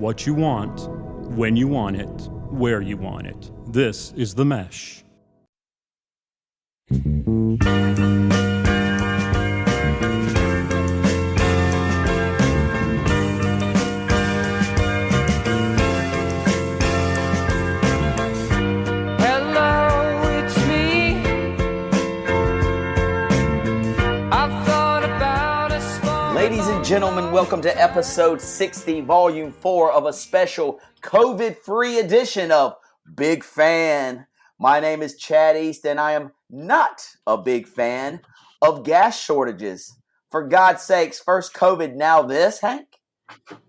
what you want, when you want it, where you want it. This is The Mesh. Ladies and gentlemen, welcome to episode 60, volume 4 of a special COVID-free edition of Big Fan. My name is Chad East, and I am not a big fan of gas shortages. For God's sakes, first COVID, now this, Hank?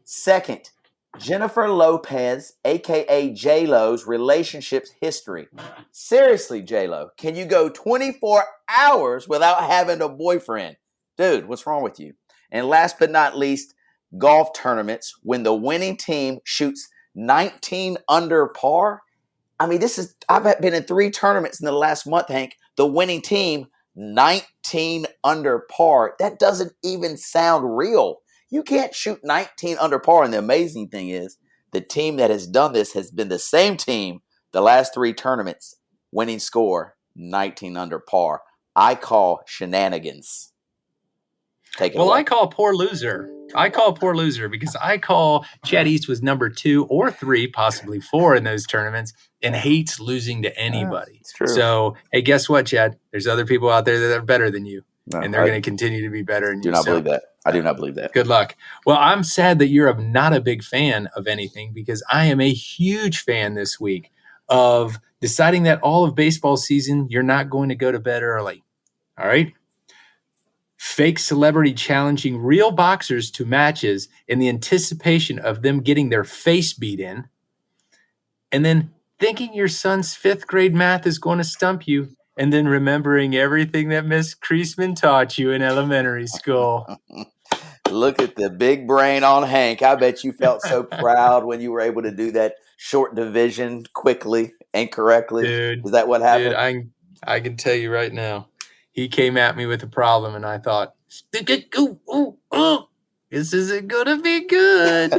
Second, Jennifer Lopez, a.k.a. J-Lo's relationships history. Seriously, J-Lo, can you go 24 hours without having a boyfriend? Dude, what's wrong with you? And last but not least, golf tournaments when the winning team shoots 19 under par. I mean, I've been in 3 tournaments in the last month, Hank. The winning team, 19 under par. That doesn't even sound real. You can't shoot 19 under par. And the amazing thing is, the team that has done this has been the same team the last 3 tournaments. Winning score, 19 under par. I call shenanigans. I call poor loser. Because I call Chad East was number 2 or 3, possibly 4 in those tournaments and hates losing to anybody. It's true. So, hey, guess what, Chad? There's other people out there that are better than you, and they're going to continue to be better than you. Believe that. I do not believe that. Good luck. Well, I'm sad that you're not a big fan of anything because I am a huge fan this week of deciding that all of baseball season, you're not going to go to bed early. All right? Fake celebrity challenging real boxers to matches in the anticipation of them getting their face beat in, and then thinking your son's 5th grade math is going to stump you, and then remembering everything that Miss Kreisman taught you in elementary school. Look at the big brain on Hank. I bet you felt so proud when you were able to do that short division quickly and correctly. Dude, is that what happened? Dude, I can tell you right now. He came at me with a problem, and I thought, this isn't going to be good.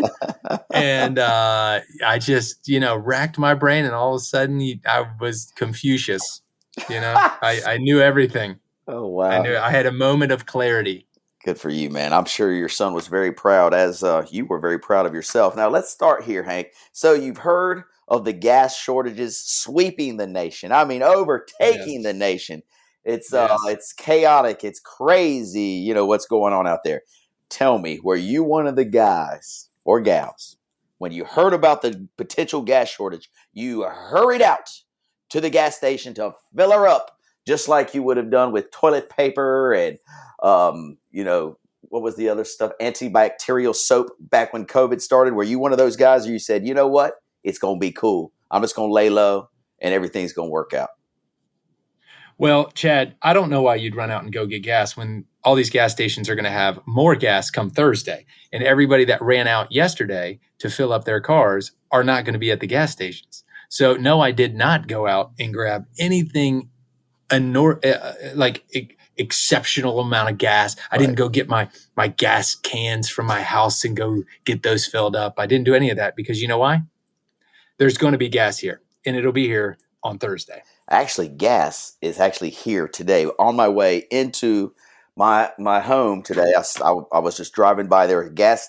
And I just, racked my brain, and all of a sudden I was Confucius. I knew everything. Oh, wow. I had a moment of clarity. Good for you, man. I'm sure your son was very proud, as you were very proud of yourself. Now, let's start here, Hank. So you've heard of the gas shortages sweeping the nation. I mean, overtaking the nation. It's chaotic. It's crazy. What's going on out there. Tell me, were you one of the guys or gals when you heard about the potential gas shortage, you hurried out to the gas station to fill her up, just like you would have done with toilet paper and, what was the other stuff? Antibacterial soap back when COVID started. Were you one of those guys where you said, you know what? It's going to be cool. I'm just going to lay low and everything's going to work out. Well, Chad, I don't know why you'd run out and go get gas when all these gas stations are going to have more gas come Thursday. And everybody that ran out yesterday to fill up their cars are not going to be at the gas stations. So, no, I did not go out and grab anything exceptional amount of gas. I didn't go get my gas cans from my house and go get those filled up. I didn't do any of that because you know why? There's going to be gas here, and it'll be here on Thursday. Actually, gas is actually here today. On my way into my home today, I was just driving by. There were gas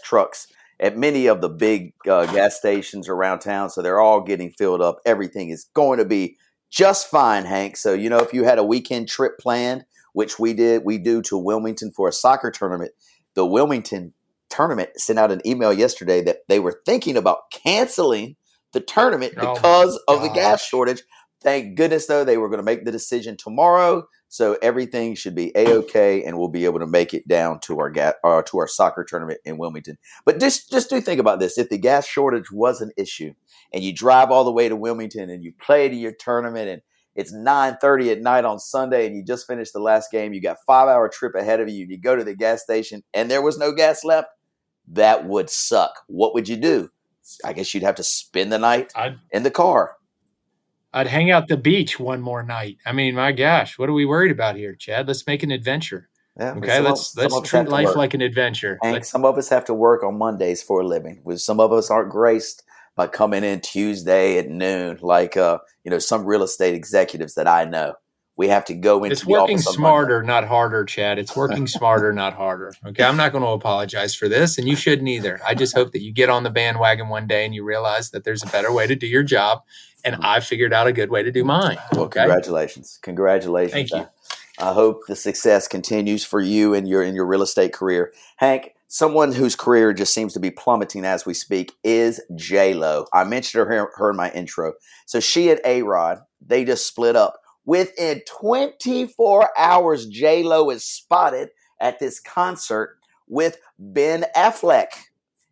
trucks at many of the big gas stations around town. So they're all getting filled up. Everything is going to be just fine, Hank. So, if you had a weekend trip planned, which we do to Wilmington for a soccer tournament, the Wilmington tournament sent out an email yesterday that they were thinking about canceling the tournament because of the gas shortage. Thank goodness, though, they were going to make the decision tomorrow, so everything should be A-OK, and we'll be able to make it down to our soccer tournament in Wilmington. But just do think about this. If the gas shortage was an issue, and you drive all the way to Wilmington, and you play to your tournament, and it's 9:30 at night on Sunday, and you just finished the last game, you got a 5-hour trip ahead of you, and you go to the gas station, and there was no gas left, that would suck. What would you do? I guess you'd have to spend the night in the car. I'd hang out the beach one more night. I mean, my gosh, what are we worried about here, Chad? Let's make an adventure. Yeah, but Okay, some let's of us have treat to life work. like an adventure. Hank, some of us have to work on Mondays for a living. Some of us aren't graced by coming in Tuesday at noon, like some real estate executives that I know. We have to go into It's the working office on Monday. smarter, not harder, Chad. It's working smarter, not harder. Okay, I'm not going to apologize for this, and you shouldn't either. I just hope that you get on the bandwagon one day and you realize that there's a better way to do your job, and I figured out a good way to do mine. Well, Okay, congratulations. thank you. I hope the success continues for you in your real estate career. Hank, someone whose career just seems to be plummeting as we speak is J-Lo. I mentioned her in my intro. So she and A-Rod, they just split up. Within 24 hours, J-Lo is spotted at this concert with Ben Affleck.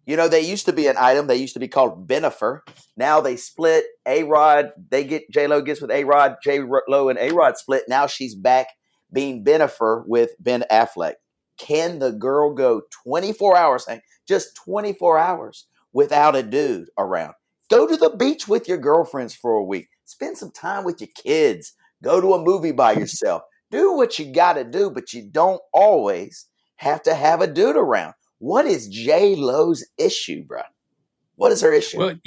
You know, they used to be an item. They used to be called Benifer. Now they split. A-Rod, J-Lo gets with A-Rod. J-Lo and A-Rod split. Now she's back being Benifer with Ben Affleck. Can the girl go 24 hours, Hank, just 24 hours without a dude around? Go to the beach with your girlfriends for a week. Spend some time with your kids. Go to a movie by yourself. Do what you got to do, but you don't always have to have a dude around. What is J-Lo's issue, bro? What is her issue?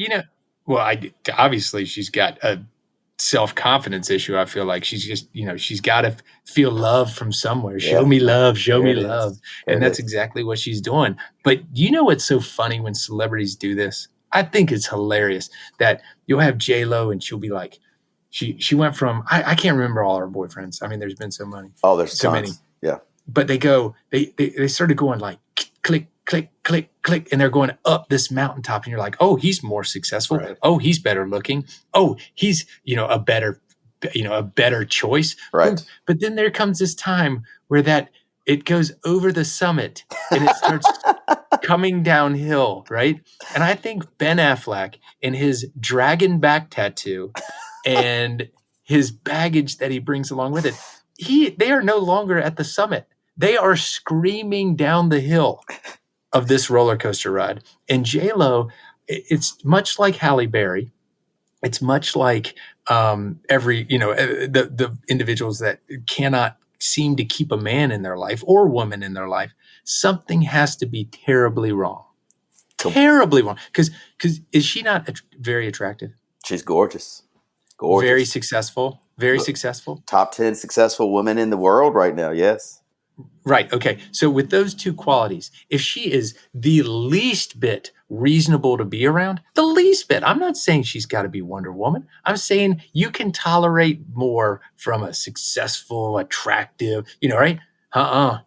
Well, obviously she's got a self-confidence issue. I feel like she's just, she's got to feel love from somewhere. Show me love, show me love. And that's exactly what she's doing. But you know what's so funny when celebrities do this? I think it's hilarious that you'll have J-Lo and she'll be like, she went from, I can't remember all her boyfriends. I mean, there's been so many. Oh, there's so tons. many. Yeah. But they started going like click, click, click, click, and they're going up this mountaintop, and you're like, oh, he's more successful. Right. Oh, he's better looking. Oh, he's a better choice. Right. But then there comes this time where it goes over the summit and it starts coming downhill, right? And I think Ben Affleck and his dragon back tattoo and his baggage that he brings along with it, they are no longer at the summit. They are screaming down the hill of this roller coaster ride. And J-Lo, it's much like Halle Berry. It's much like the individuals that cannot seem to keep a man in their life or woman in their life. Something has to be terribly wrong. Terribly wrong. Because is she not very attractive? She's gorgeous. Gorgeous. Very successful. Very successful. Top 10 successful women in the world right now. Yes. Right. Okay. So with those two qualities, if she is the least bit reasonable to be around, the least bit, I'm not saying she's got to be Wonder Woman. I'm saying you can tolerate more from a successful, attractive, right?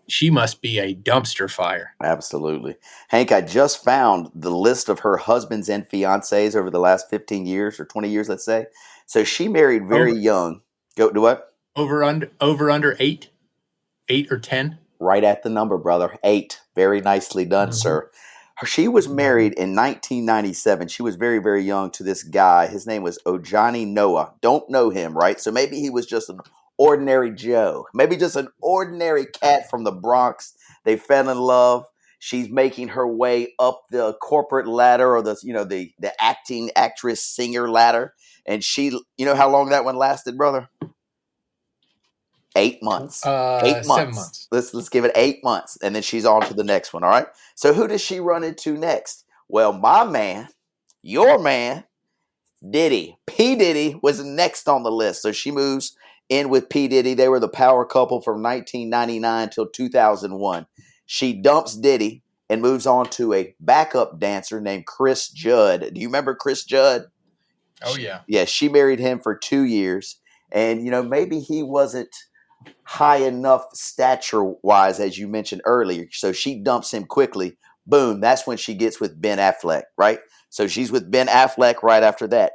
She must be a dumpster fire. Absolutely. Hank, I just found the list of her husbands and fiancés over the last 15 years or 20 years, let's say. So she married very young. Go to what? Over under 8 or 10. Right at the number, brother. 8. Very nicely done, sir. She was married in 1997. She was very, very young to this guy. His name was Ojani Noah. Don't know him, right? So maybe he was just an ordinary Joe. Maybe just an ordinary cat from the Bronx. They fell in love. She's making her way up the corporate ladder or the acting, actress, singer ladder. And she, how long that one lasted, brother? 8 months. 8 months. 7 months. Let's give it 8 months, and then she's on to the next one. All right. So who does she run into next? Well, my man, your man, Diddy. P. Diddy was next on the list. So she moves in with P. Diddy. They were the power couple from 1999 till 2001. She dumps Diddy and moves on to a backup dancer named Chris Judd. Do you remember Chris Judd? Oh, yeah. Yeah, she married him for 2 years. And, maybe he wasn't high enough stature-wise, as you mentioned earlier. So she dumps him quickly. Boom, that's when she gets with Ben Affleck, right? So she's with Ben Affleck right after that.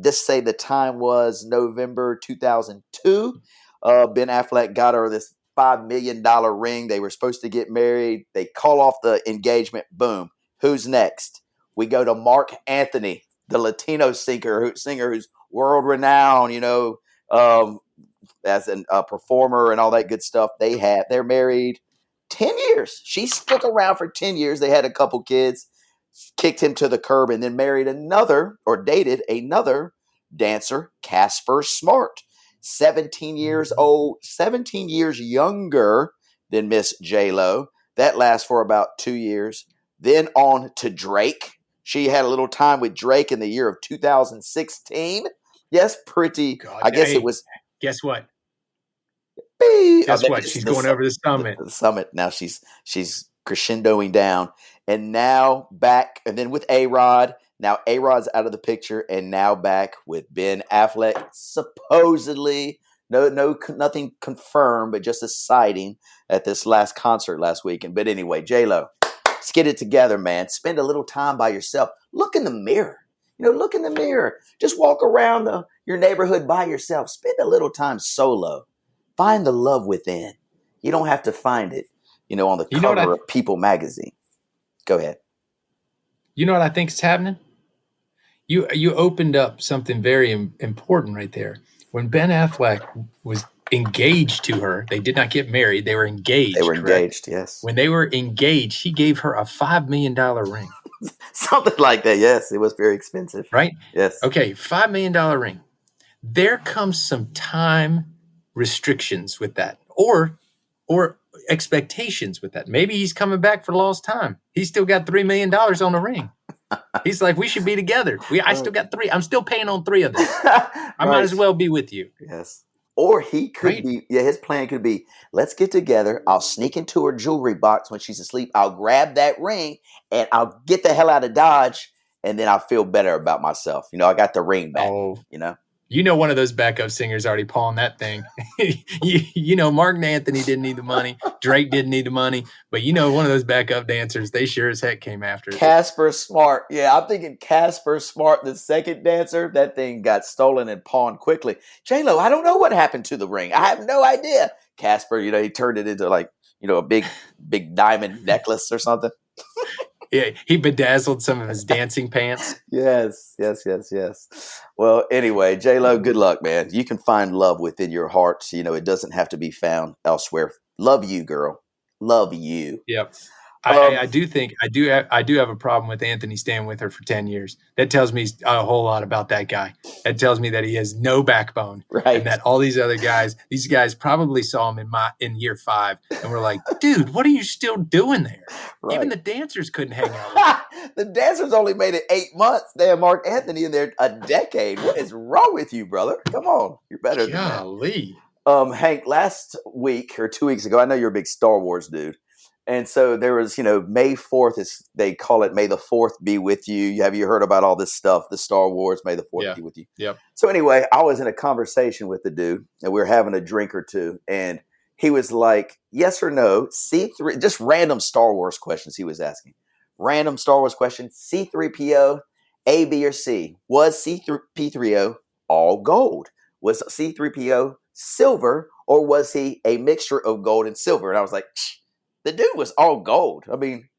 Just say the time was November 2002. Ben Affleck got her this $5 million ring. They were supposed to get married. They call off the engagement. Boom. Who's next? We go to Mark Anthony, the Latino singer who's world-renowned, as a performer and all that good stuff. They're married 10 years. She stuck around for 10 years. They had a couple kids, kicked him to the curb, and then dated another dancer, Casper Smart. 17 years old, 17 years younger then Miss J-Lo. That lasts for about 2 years. Then on to Drake. She had a little time with Drake in the year of 2016. Yes, pretty. God, I guess it hey, was. guess what? Oh, Guess what? She's going over the summit. the summit. Now she's crescendoing down, and now back, and then with A-Rod. Now A-Rod's out of the picture, and now back with Ben Affleck. Supposedly, nothing confirmed, but just a sighting at this last concert last weekend. But anyway, J-Lo, let's get it together, man. Spend a little time by yourself. Look in the mirror. Look in the mirror. Just walk around your neighborhood by yourself. Spend a little time solo. Find the love within. You don't have to find it, on the cover of People magazine. Go ahead. You know what I think is happening? You opened up something very important right there. When Ben Affleck was engaged to her, they did not get married. They were engaged. They were correct? Engaged, yes. When they were engaged, he gave her a $5 million ring. Something like that, yes. It was very expensive. Right? Yes. Okay, $5 million ring. There comes some time restrictions with that, or expectations with that. Maybe he's coming back for lost time. He's still got $3 million on the ring. He's like, we should be together. I still got 3. I'm still paying on 3 of them. I might as well be with you. Yes. Or he could be, his plan could be, let's get together. I'll sneak into her jewelry box when she's asleep. I'll grab that ring and I'll get the hell out of Dodge. And then I'll feel better about myself. I got the ring back, One of those backup singers already pawned that thing. Mark and Anthony didn't need the money. Drake didn't need the money. But one of those backup dancers, they sure as heck came after it. Casper Smart. Yeah, I'm thinking Casper Smart, the second dancer. That thing got stolen and pawned quickly. J-Lo, I don't know what happened to the ring. I have no idea. Casper, he turned it into a big diamond necklace or something. Yeah, he bedazzled some of his dancing pants. Yes. Well, anyway, J-Lo, good luck, man. You can find love within your heart. It doesn't have to be found elsewhere. Love you, girl. Love you. Yep. I do think I do have a problem with Anthony staying with her for 10 years. That tells me a whole lot about that guy. That tells me that he has no backbone, right? And that all these guys probably saw him in year 5 and were like, "Dude, what are you still doing there?" Right. Even the dancers couldn't hang out with him. The dancers only made it 8 months. They had Mark Anthony in there a decade. What is wrong with you, brother? Come on, you're better than that. Golly. Hank, last week or 2 weeks ago, I know you're a big Star Wars dude. And so there was, May 4th, they call it May the 4th be with you. Have you heard about all this stuff, the Star Wars, May the 4th be with you? Yep. So anyway, I was in a conversation with the dude, and we were having a drink or two, and he was like, yes or no, C3, just random Star Wars questions he was asking. Random Star Wars question, C3PO, A, B, or C. Was C3PO all gold? Was C3PO silver, or was he a mixture of gold and silver? And I was like, the dude was all gold. I mean,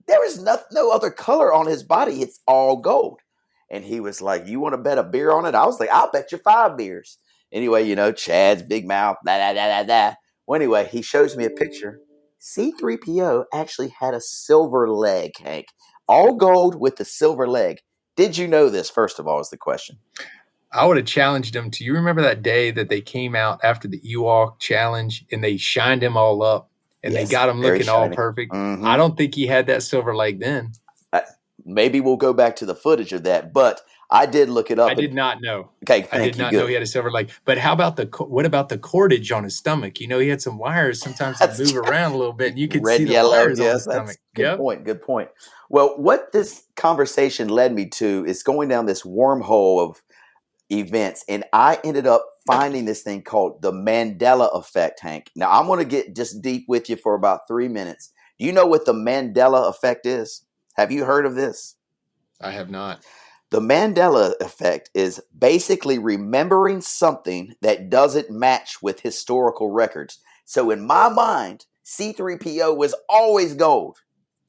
there was no other color on his body. It's all gold. And he was like, you want to bet a beer on it? I was like, I'll bet you 5 beers. Anyway, Chad's big mouth, blah, blah, blah, blah, blah. Well, anyway, he shows me a picture. C3PO actually had a silver leg, Hank. All gold with the silver leg. Did you know this, first of all, is the question. I would have challenged him. Do you remember that day that they came out after the Ewok challenge and they shined him all up? And they got him looking all perfect. Mm-hmm. I don't think he had that silver leg then. Maybe we'll go back to the footage of that, but I did look it up. I did not know. Okay, I did not know he had a silver leg. But how about what about the cordage on his stomach? He had some wires. Sometimes they move around a little bit, and you can see the wires on his stomach. Good point. Well, what this conversation led me to is going down this wormhole of events, and I ended up finding this thing called the Mandela Effect, Hank. Now, I'm going to get just deep with you for about 3 minutes. Do you know what the Mandela Effect is? Have you heard of this? I have not. The Mandela Effect is basically remembering something that doesn't match with historical records. So in my mind, C3PO was always gold.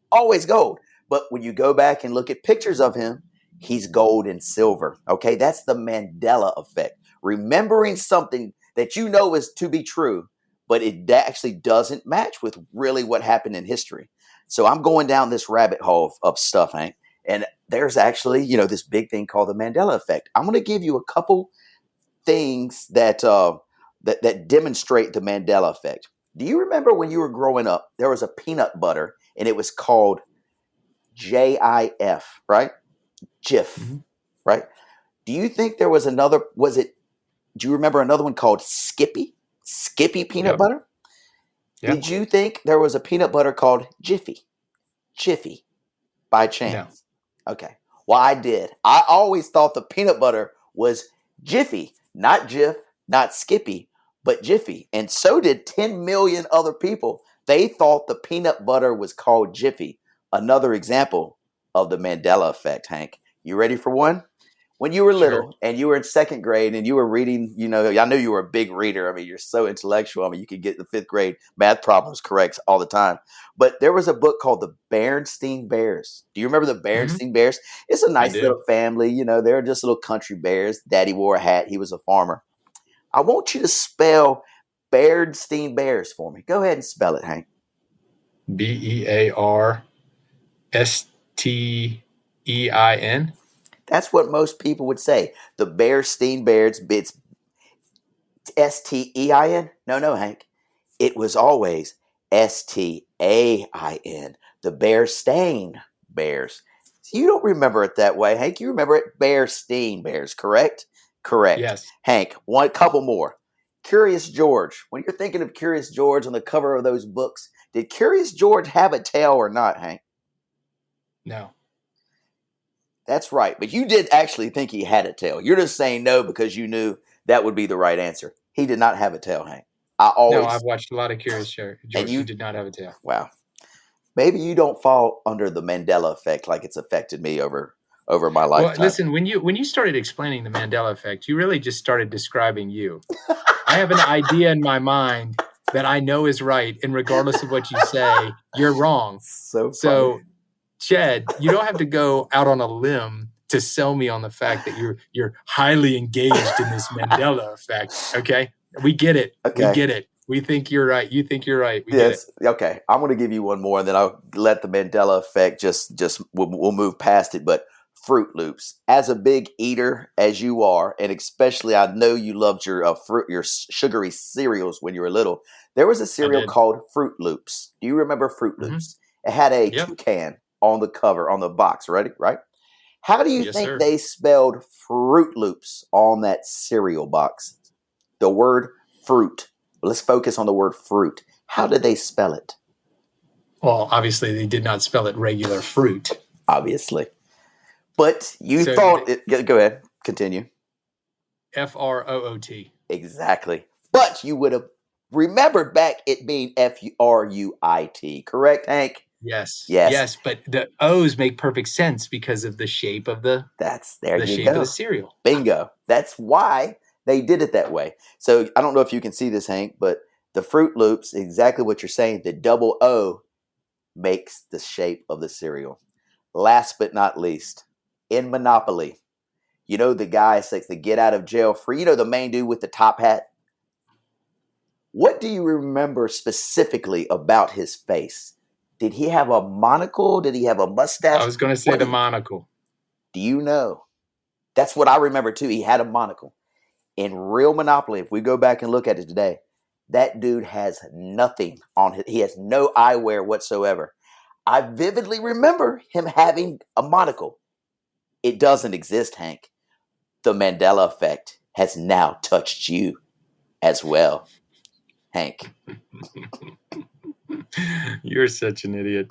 Always gold. But when you go back and look at pictures of him, he's gold and silver. Okay, that's the Mandela Effect. Remembering something that you know is to be true, but it actually doesn't match with really what happened in history. So I'm going down this rabbit hole of stuff, Hank. And there's actually, this big thing called the Mandela Effect. I'm going to give you a couple things that demonstrate the Mandela Effect. Do you remember when you were growing up, there was a peanut butter and it was called JIF, right? Jif, Mm-hmm. right? Do you think there was another, do you remember another one called Skippy? Skippy peanut Yep. butter? Yep. Did you think there was a peanut butter called Jiffy? Jiffy, by No. chance? Okay. Well, I did. I always thought the peanut butter was Jiffy, not Jif, not Skippy, but Jiffy. And so did 10 million other people. They thought the peanut butter was called Jiffy. Another example of the Mandela effect, Hank. You ready for one? When you were Sure. little and you were in second grade and you were reading, I knew you were a big reader. I mean, you're so intellectual. I mean, you could get the fifth grade math problems correct all the time. But there was a book called The Berenstain Bears. Do you remember the Mm-hmm. Berenstain Bears? It's a I nice do. little family. They're just little country bears. Daddy wore a hat. He was a farmer. I want you to spell Berenstain Bears for me. Go ahead and spell it, Hank. Bearstein. That's what most people would say. The Berenstain Bears. It's Stein. No, Hank. It was always Stain. The Berenstain Bears. So you don't remember it that way, Hank. You remember it Berenstain Bears, correct? Correct. Yes. Hank, one couple more. Curious George. When you're thinking of Curious George on the cover of those books, did Curious George have a tail or not, Hank? No. That's right. But you did actually think he had a tail. You're just saying no because you knew that would be the right answer. He did not have a tail, Hank. No, I've watched a lot of Curious George. And you He did not have a tail. Wow. Maybe you don't fall under the Mandela effect like it's affected me over my lifetime. Well, listen, when you started explaining the Mandela effect, you really just started describing you. I have an idea in my mind that I know is right, and regardless of what you say, you're wrong. So, Chad, you don't have to go out on a limb to sell me on the fact that you're highly engaged in this Mandela effect. Okay, we get it. Okay. We get it. We think you're right. You think you're right. We yes. get it. Okay. I'm going to give you one more, and then I'll let the Mandela effect we'll move past it. But Fruit Loops, as a big eater as you are, and especially I know you loved your sugary cereals when you were little. There was a cereal called Fruit Loops. Do you remember Fruit Loops? It had a toucan on the cover, on the box. Ready? Right? How do you think they spelled Fruit Loops on that cereal box? The word fruit. Let's focus on the word fruit. How did they spell it? Well, obviously, they did not spell it regular fruit. Obviously. But you thought it. Go ahead. Continue. Fruit. Exactly. But you would have remembered back it being Fruit. Correct, Hank? Yes. But the O's make perfect sense because of the shape of the shape of the cereal. Bingo. That's why they did it that way. So I don't know if you can see this, Hank, but the Fruit Loops, exactly what you're saying, the double O makes the shape of the cereal. Last but not least, in Monopoly, the guy says the get out of jail free, the main dude with the top hat. What do you remember specifically about his face? Did he have a monocle? Did he have a mustache? I was going to say the monocle. Do you know? That's what I remember too. He had a monocle. In real Monopoly, if we go back and look at it today, that dude has nothing on him. He has no eyewear whatsoever. I vividly remember him having a monocle. It doesn't exist, Hank. The Mandela effect has now touched you as well, Hank. You're such an idiot.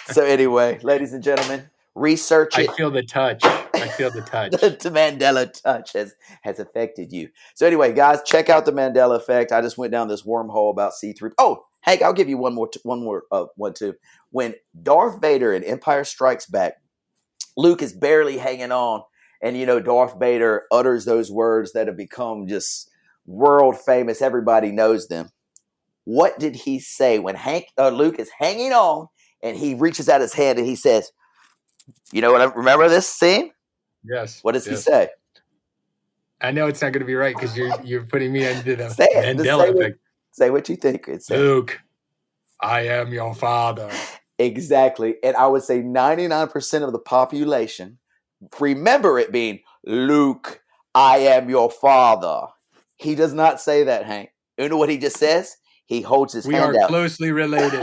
So anyway, ladies and gentlemen, research it. I feel the touch. The Mandela touch has affected you. So anyway, guys, check out the Mandela effect. I just went down this wormhole about C3. Oh, Hank, I'll give you one more too. When Darth Vader in Empire Strikes Back, Luke is barely hanging on, and Darth Vader utters those words that have become just world famous. Everybody knows them. What did he say when Luke is hanging on and he reaches out his hand and he says, remember this scene? Yes. What does he say? I know it's not going to be right because you're putting me into the Mandela effect. Say what you think. Luke, I am your father. Exactly. And I would say 99% of the population remember it being, Luke, I am your father. He does not say that, Hank. You know what he just says? He holds his We hand are out. closely related.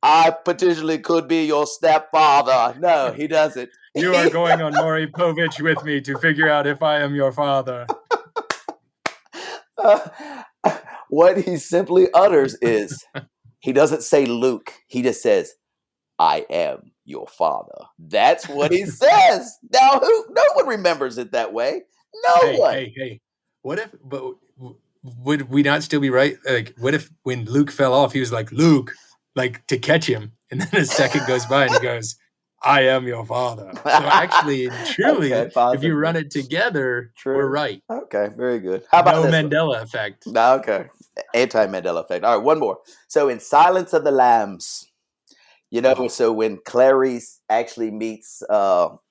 I potentially could be your stepfather. No, he doesn't. You are going on Maury Povich with me to figure out if I am your father. What he simply utters is, he doesn't say Luke. He just says, I am your father. That's what he says. Now, no one remembers it that way. No one. Hey. What if, but would we not still be right? Like, what if when Luke fell off, he was like, Luke, like to catch him. And then a second goes by and he goes, I am your father. So actually, and truly, Okay, if possibly. you run it together, True. we're right. Okay, very good. How about No this Mandela effect. one? Okay. Anti-Mandela effect. All right, one more. So in Silence of the Lambs, so when Clarice actually meets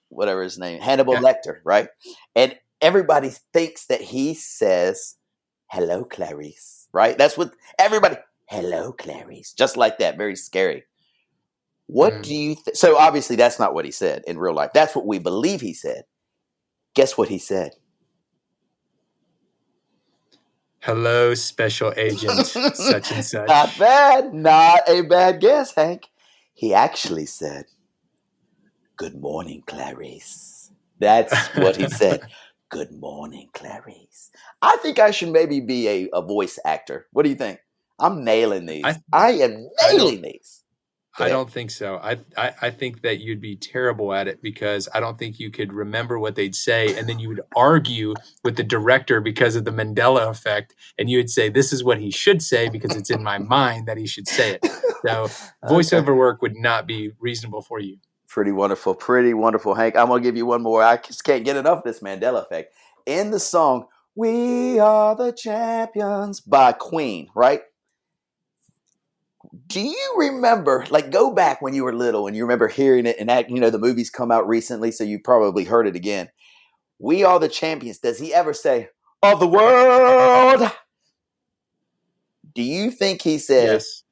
whatever his name, Hannibal Lecter, right? And everybody thinks that he says, hello, Clarice, right? That's what everybody, hello, Clarice, just like that, very scary. What do you so obviously that's not what he said in real life. That's what we believe he said. Guess what he said? Hello, special agent, such and such. Not bad. Not a bad guess, Hank. He actually said, good morning, Clarice. That's what he said. Good morning, Clarice. I think I should maybe be a voice actor. What do you think? I'm nailing these. I am nailing these. I don't think so. I think that you'd be terrible at it because I don't think you could remember what they'd say. And then you would argue with the director because of the Mandela effect. And you would say, this is what he should say because it's in my mind that he should say it. So voiceover work would not be reasonable for you. Pretty wonderful. Pretty wonderful, Hank. I'm going to give you one more. I just can't get enough of this Mandela effect. In the song, We Are the Champions by Queen, right? Do you remember, like, go back when you were little and you remember hearing it and that, the movie's come out recently, so you probably heard it again. We are the champions. Does he ever say, of the world? Do you think he says, yes.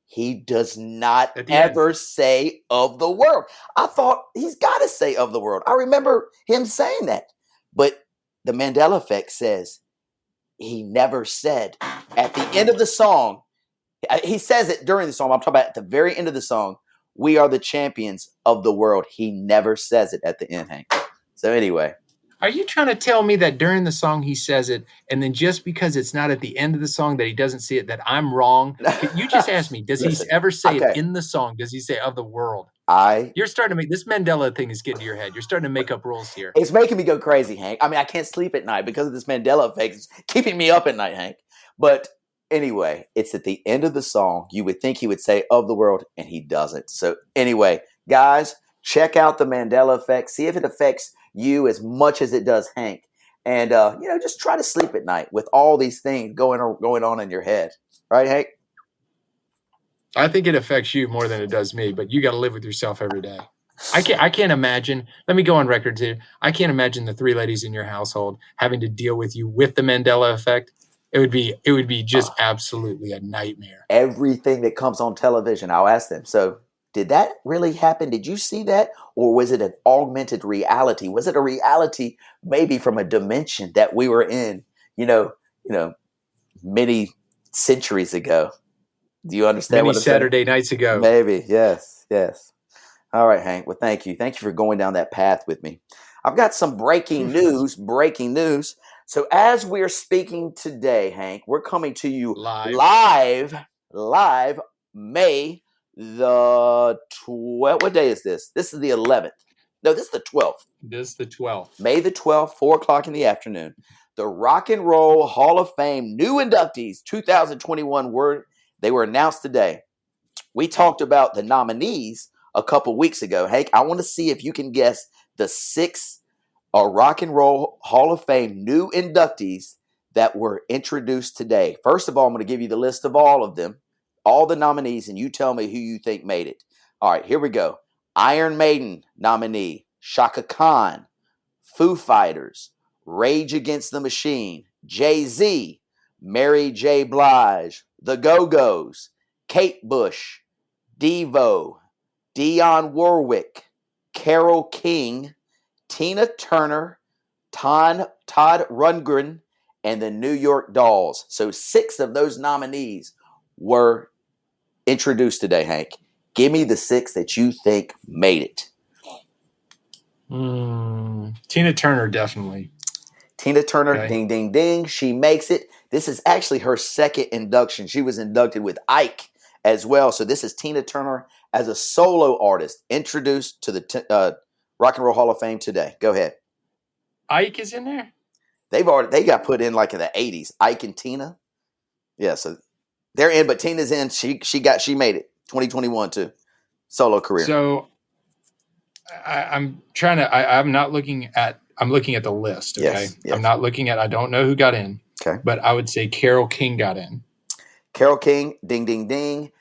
He does not ever say of the world? I thought he's got to say of the world. I remember him saying that. But the Mandela effect says he never said at the end of the song. He says it during the song. I'm talking about at the very end of the song. We are the champions of the world. He never says it at the end, Hank. So anyway. Are you trying to tell me that during the song he says it, and then just because it's not at the end of the song that he doesn't see it, that I'm wrong? You just asked me, does he ever say it in the song? Does he say of the world? You're starting to make this Mandela thing is getting to your head. You're starting to make up rules here. It's making me go crazy, Hank. I mean, I can't sleep at night because of this Mandela effect. It's keeping me up at night, Hank. But anyway, it's at the end of the song. You would think he would say of the world, and he doesn't. So anyway, guys, check out the Mandela effect. See if it affects you as much as it does Hank. And, just try to sleep at night with all these things going on in your head. Right, Hank? I think it affects you more than it does me, but you got to live with yourself every day. I can't imagine. Let me go on record here. I can't imagine the three ladies in your household having to deal with you with the Mandela effect. It would be just absolutely a nightmare. Everything that comes on television, I'll ask them. So, did that really happen? Did you see that? Or was it an augmented reality? Was it a reality maybe from a dimension that we were in, many centuries ago? Do you understand what I'm saying? Saturday nights ago. Maybe. Yes. All right, Hank. Well, thank you. Thank you for going down that path with me. I've got some breaking news. So as we're speaking today, Hank, we're coming to you live May the 12th. What day is this? This is the 11th. No, this is the 12th. This is the 12th. May the 12th, 4 o'clock in the afternoon. The Rock and Roll Hall of Fame new inductees 2021 were announced today. We talked about the nominees a couple weeks ago. Hank, I want to see if you can guess the 6 Rock and Roll Hall of Fame new inductees that were introduced today. First of all, I'm going to give you the list of all of them, all the nominees, and you tell me who you think made it. All right, here we go. Iron Maiden nominee, Shaka Khan, Foo Fighters, Rage Against the Machine, Jay-Z, Mary J. Blige, The Go-Go's, Kate Bush, Devo, Dionne Warwick, Carole King, Tina Turner, Todd Rundgren, and the New York Dolls. So 6 of those nominees were introduced today, Hank. Give me the 6 that you think made it. Tina Turner, definitely. Tina Turner, Okay. ding, ding, ding. She makes it. This is actually her second induction. She was inducted with Ike as well. So this is Tina Turner as a solo artist introduced to the Rock and Roll Hall of Fame today. Go ahead. Ike is in there? They got put in like in the 80s. Ike and Tina. Yeah, so they're in, but Tina's in. She made it. 2021 too. Solo career. So I'm looking at the list. Okay. Yes. I'm not looking at, I don't know who got in. Okay. But I would say Carole King got in. Carole King, ding, ding, ding.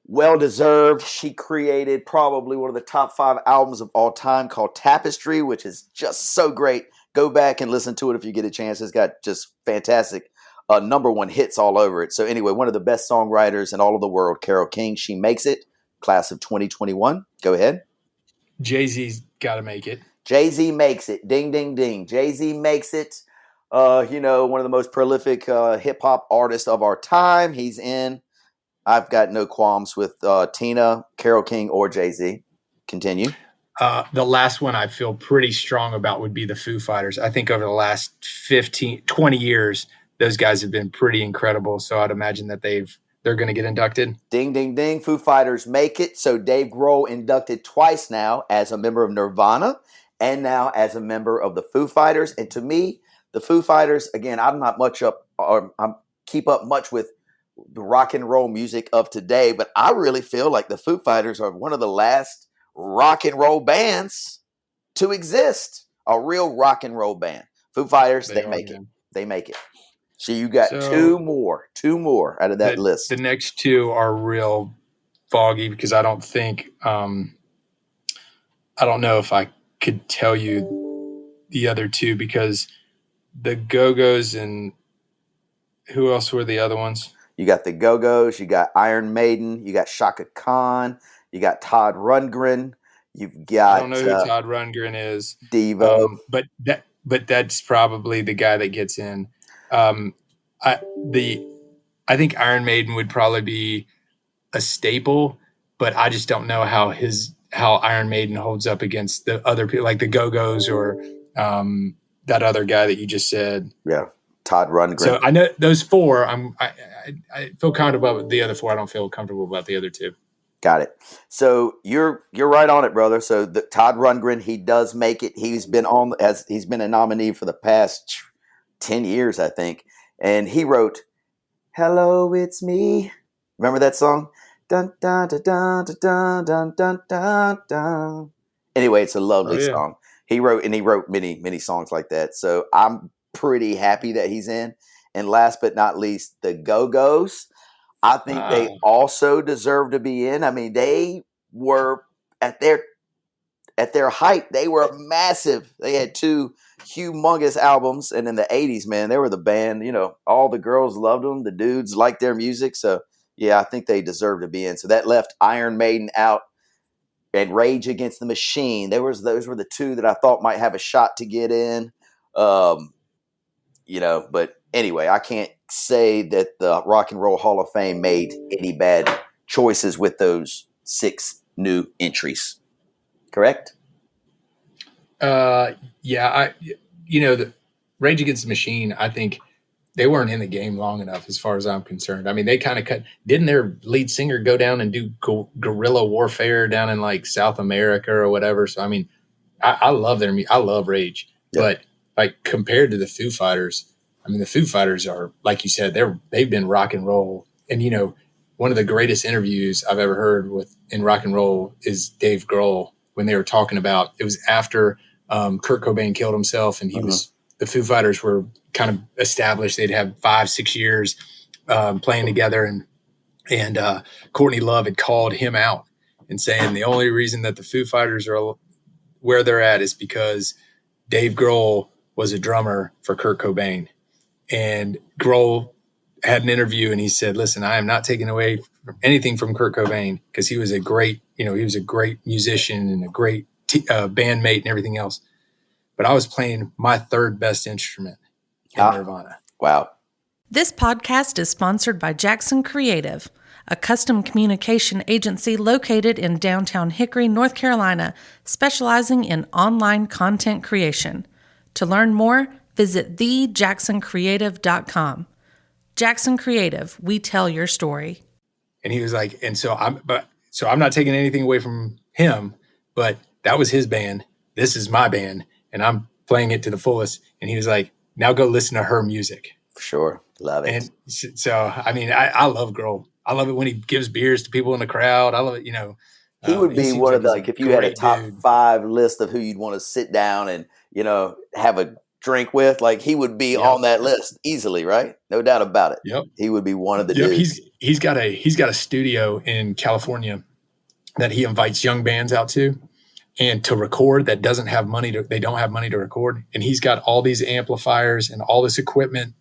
Well deserved. She created probably one of the top 5 albums of all time called Tapestry, which is just so great. Go back and listen to it if you get a chance. It's got just fantastic #1 hits all over it. So anyway, one of the best songwriters in all of the world, Carole King. She makes it. Class of 2021. Go ahead. Jay-Z's got to make it. Jay-Z makes it. Ding, ding, ding. Jay-Z makes it. One of the most prolific hip-hop artists of our time. He's in. I've got no qualms with Tina, Carole King, or Jay-Z. Continue. The last one I feel pretty strong about would be the Foo Fighters. I think over the last 20 years, those guys have been pretty incredible. So I'd imagine that they're going to get inducted. Ding, ding, ding. Foo Fighters make it. So Dave Grohl inducted twice now as a member of Nirvana and now as a member of the Foo Fighters. And to me, the Foo Fighters, again, I'm not much up or I keep up much with the rock and roll music of today, but I really feel like the Foo Fighters are one of the last rock and roll bands to exist. A real rock and roll band. Foo Fighters, they make it. They make it. So you got two more out of that list. The next 2 are real foggy because I don't think I don't know if I could tell you the other 2 because the Go-Go's and who else were the other ones? You got the Go-Go's, you got Iron Maiden, you got Shaka Khan, you got Todd Rundgren, you've got I don't know who Todd Rundgren is. Devo. But that's probably the guy that gets in. I think Iron Maiden would probably be a staple, but I just don't know how Iron Maiden holds up against the other people like the Go-Go's or that other guy that you just said. Yeah, Todd Rundgren. So I know those 4. I feel comfortable about the other 4. I don't feel comfortable about the other 2. Got it. So you're right on it, brother. So Todd Rundgren, he does make it. He's been a nominee for the past 10 years, I think. And he wrote, "Hello, it's me." Remember that song? Dun dun dun dun dun dun dun dun dun. Anyway, it's a lovely song. He wrote many, many songs like that. So I'm pretty happy that he's in. And last but not least, the Go-Go's. I think they also deserve to be in. I mean, they were at their height. They were massive. They had 2 humongous albums, and in the 80s, man, they were the band. All the girls loved them. The dudes liked their music. So yeah, I think they deserve to be in. So that left Iron Maiden out and Rage Against the Machine. Those were the 2 that I thought might have a shot to get in. But anyway, I can't say that the Rock and Roll Hall of Fame made any bad choices with those 6 new entries. Correct? The Rage Against the Machine, I think they weren't in the game long enough as far as I'm concerned. I mean, they kind of didn't their lead singer go down and do guerrilla warfare down in like South America or whatever? So, I mean, I love their music. I love Rage, but like compared to the Foo Fighters, I mean, the Foo Fighters are, like you said, they've been rock and roll. And, one of the greatest interviews I've ever heard in rock and roll is Dave Grohl when they were talking about, it was after Kurt Cobain killed himself and the Foo Fighters were kind of established. They'd have 5-6 years playing together. And Courtney Love had called him out and saying the only reason that the Foo Fighters are where they're at is because Dave Grohl was a drummer for Kurt Cobain. And Grohl had an interview and he said, "Listen, I am not taking away anything from Kurt Cobain because he was a great musician and a great bandmate and everything else. But I was playing my 3rd best instrument in Nirvana." Wow. This podcast is sponsored by Jackson Creative, a custom communication agency located in downtown Hickory, North Carolina, specializing in online content creation. To learn more, visit thejacksoncreative.com. Jackson Creative, we tell your story. And he was like, so I'm not taking anything away from him, but that was his band. This is my band, and I'm playing it to the fullest. And he was like, now go listen to her music. For sure. Love it. And so, I mean, I love Grohl. I love it when he gives beers to people in the crowd. I love it, He would be one of the, like, if you had a top dude. 5 list of who you'd want to sit down and, have a drink with, like, he would be on that list easily, right? No doubt about it. Yep. He would be one of the dudes. He's got a studio in California that he invites young bands out to and to record that they don't have money to record. And he's got all these amplifiers and all this equipment.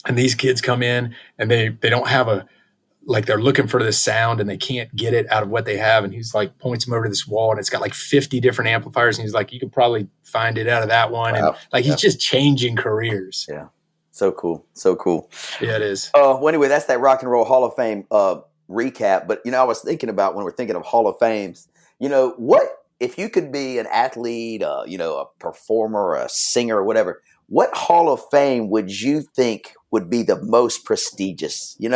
And these kids come in and they don't have they're looking for this sound and they can't get it out of what they have. And he's like, points them over to this wall and it's got like 50 different amplifiers. And he's like, you could probably find it out of that one. Wow. And he's just changing careers. Yeah. So cool. So cool. Yeah, it is. Well, anyway, that's that Rock and Roll Hall of Fame recap. But, I was thinking about when we're thinking of Hall of Fames, what if you could be an athlete, a performer, or a singer or whatever, what Hall of Fame would you think would be the most prestigious? And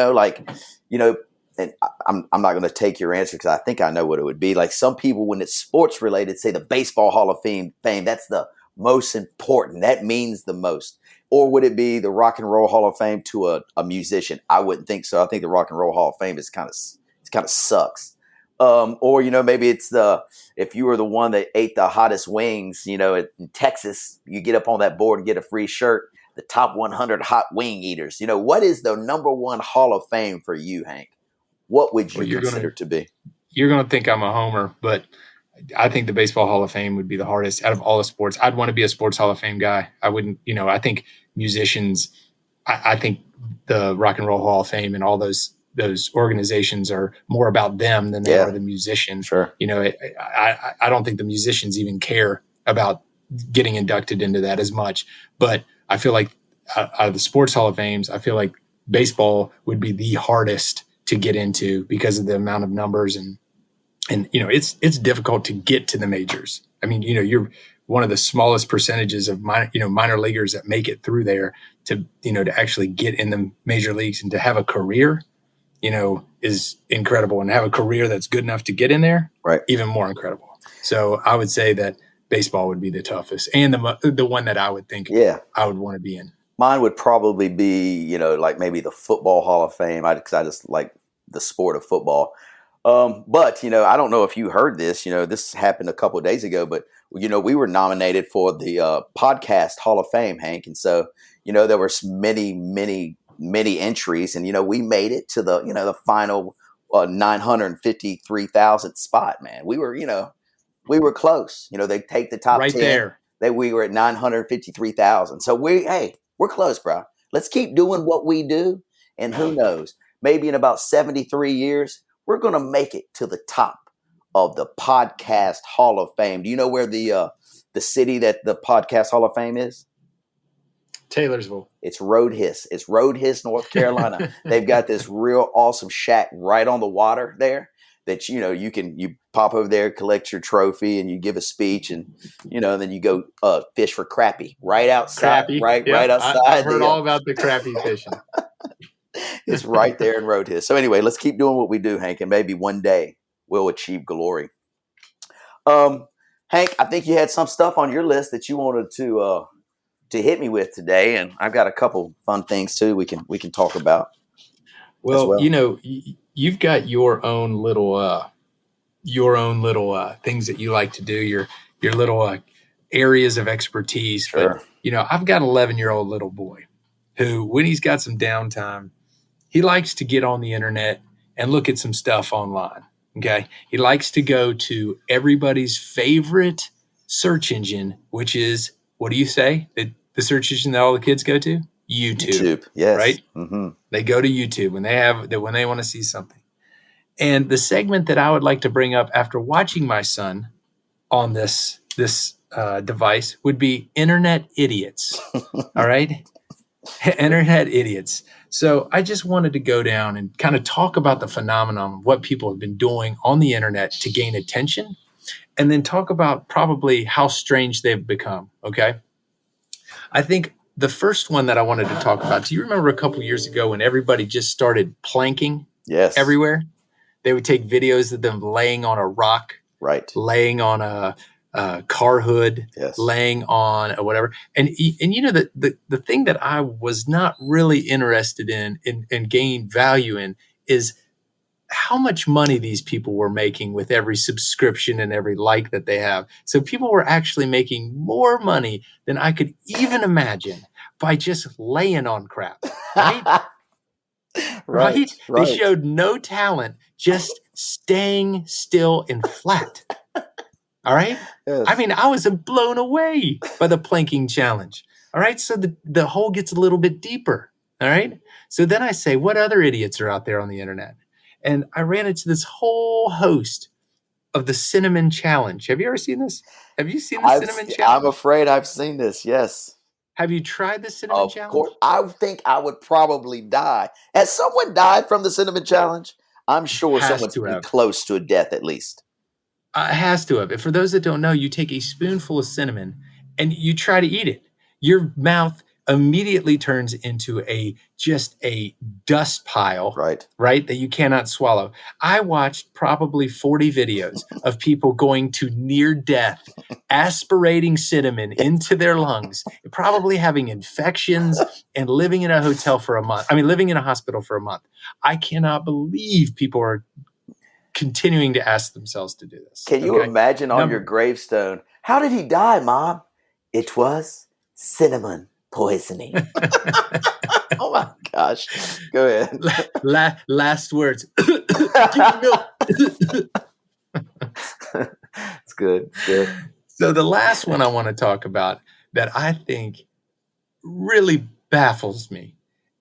I'm not going to take your answer because I think I know what it would be. Like some people, when it's sports related, say the Baseball Hall of Fame, that's the most important. That means the most. Or would it be the Rock and Roll Hall of Fame to a musician? I wouldn't think so. I think the Rock and Roll Hall of Fame is kind of sucks. Or maybe it's if you were the one that ate the hottest wings, in Texas, you get up on that board and get a free shirt. The top 100 hot wing eaters. What is the number one Hall of Fame for you, Hank? What would you consider to be? You're going to think I'm a homer, but I think the Baseball Hall of Fame would be the hardest out of all the sports. I'd want to be a sports Hall of Fame guy. I wouldn't, I think musicians, I think the Rock and Roll Hall of Fame and all those organizations are more about them than they are the musician. Sure. I don't think the musicians even care about getting inducted into that as much, but I feel like out of the sports Hall of Fames, I feel like baseball would be the hardest to get into because of the amount of numbers and it's difficult to get to the majors. I mean, you're one of the smallest percentages of minor leaguers that make it through there to actually get in the major leagues and to have a career, is incredible, and have a career that's good enough to get in there, right? Even more incredible. So I would say that baseball would be the toughest and the one that I would think I would want to be in. Mine would probably be, like maybe the Football Hall of Fame, because I just like the sport of football. But, I don't know if you heard this, this happened a couple of days ago, but, we were nominated for the Podcast Hall of Fame, Hank. And so, there were many, many, many entries, and, we made it to the, the final 953,000 spot, man. We were close. They take the top right 10. There. We were at 953,000. So we're close, bro. Let's keep doing what we do. And who knows, maybe in about 73 years, we're going to make it to the top of the Podcast Hall of Fame. Do you know where the city that the Podcast Hall of Fame is? Taylorsville. It's Roadhiss. It's Roadhiss, North Carolina. They've got this real awesome shack right on the water there that, you pop over there, collect your trophy, and you give a speech, and, then you go fish for crappie right outside. Crappie. Right outside. I've heard all about the crappie fishing. It's right there in Roadhiss. So anyway, let's keep doing what we do, Hank, and maybe one day we'll achieve glory. Hank, I think you had some stuff on your list that you wanted to hit me with today, and I've got a couple fun things too we can talk about. Well, you've got your own little things that you like to do, your little areas of expertise. Sure. But I've got an 11-year-old little boy who, when he's got some downtime, he likes to get on the internet and look at some stuff online. Okay. He likes to go to everybody's favorite search engine, which is, what do you say? The search engine that all the kids go to? YouTube. Yes. Right. Mm-hmm. They go to YouTube when they want to see something. And the segment that I would like to bring up after watching my son on this device would be Internet Idiots. All right. Internet idiots. So I just wanted to go down and kind of talk about the phenomenon of what people have been doing on the internet to gain attention, and then talk about probably how strange they've become. Okay. I think the first one that I wanted to talk about, do you remember a couple years ago when everybody just started planking Yes. everywhere? They would take videos of them laying on a rock, Right. laying on a car hood, Yes. laying on a whatever. And you know, the thing that I was not really interested in and gain value in is how much money these people were making with every subscription and every like that they have. So people were actually making more money than I could even imagine by just laying on crap, right? Right? They showed no talent, just staying still and flat. All right. Yes. I mean, I was blown away by the planking challenge. All right. So the hole gets a little bit deeper. All right. So then I say, what other idiots are out there on the internet? And I ran into this whole host of the cinnamon challenge. Have you ever seen this? Have you seen the cinnamon challenge? I'm afraid I've seen this. Yes. Have you tried the cinnamon Of challenge? course. I think I would probably die. Has someone died from the cinnamon challenge? I'm sure Has someone's to been have. close to a death at least. It has to have. For those that don't know, you take a spoonful of cinnamon and you try to eat it. Your mouth immediately turns into just a dust pile, right, that you cannot swallow. I watched probably 40 videos of people going to near death, aspirating cinnamon into their lungs, probably having infections and living in a hotel for a month. I mean, living in a hospital for a month. I cannot believe people are continuing to ask themselves to do this. Can you imagine on your gravestone, how did he die, Mom? It was cinnamon poisoning. Oh my gosh. Go ahead. Last words. Give me milk. It's good. It's good. So the last one I want to talk about that I think really baffles me